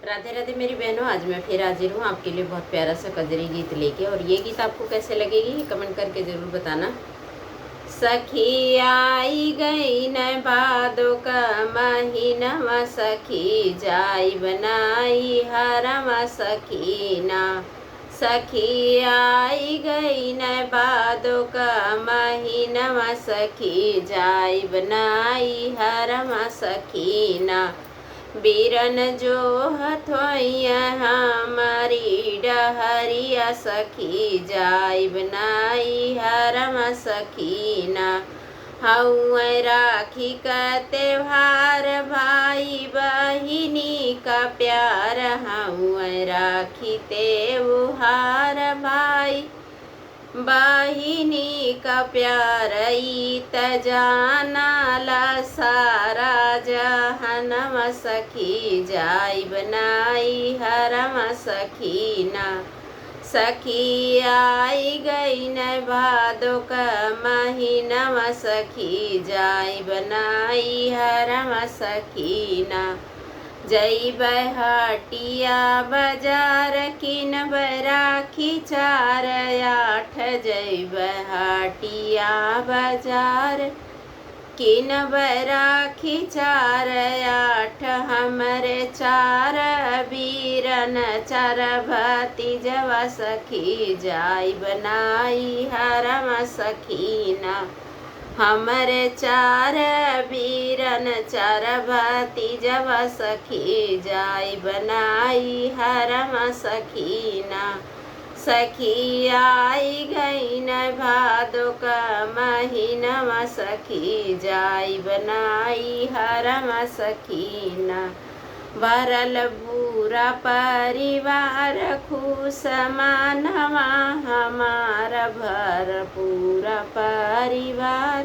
राधे राधे मेरी बहनों, आज मैं फिर हाजिर हूँ आपके लिए बहुत प्यारा सा कजरी गीत लेके। और ये गीत आपको कैसे लगेगी कमेंट करके ज़रूर बताना। सखी आई गई न भादो का महीनवा, सखी जाई बनाई हरवा सखीना। सखी आई गई न भादो का महीनवा, सखी जाई बनाई हरवा सखीना। बीरन जो हथोइया हमारी डहरिया, सखी जाई बनाई हरमा सखीना। हऊँ राखी का त्योहार भाई बहिनी का प्यार, हऊँ राखी त्योहार भाई बहिनी का प्यार। ईत जाना ला सारा जहनवा, सखी जाई बनाई हरमा सखीना। सखी आई गई न भादो का महीनवा, सखी जाई बनाई हरमा सखीना। जई बहटिया बाजार किन राखी 4-8, जई बहटिया बाजार किन राखी 4-8। हमरे 4 बीरन 4 भतीजवा, सखी जाई बनाई हरमा सखीना। हमरे 4 बीरन 4 भतीजवा, सखी जाई बनाई हरमा सखीना। सखी आई गई न भादो का महीनवा, सखी जाई बनाई हरमा सखीना। भरल पूरा परिवार खुश मानवा हमारा, भर पूरा परिवार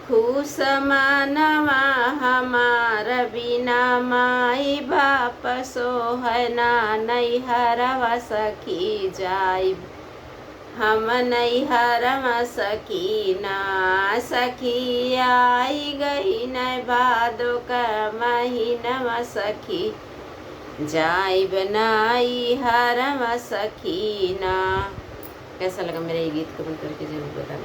खुश मानवा हमारा। बिना माई बाप सोहना नैहरवा, सखी जाई हम नैहरवा सखीना। सखी आई गई न भादो का महीनवा, सखी जाई बनाई हरमा सखीना। कैसा लगा मेरा ये गीत कमेंट करके जरूर बताना।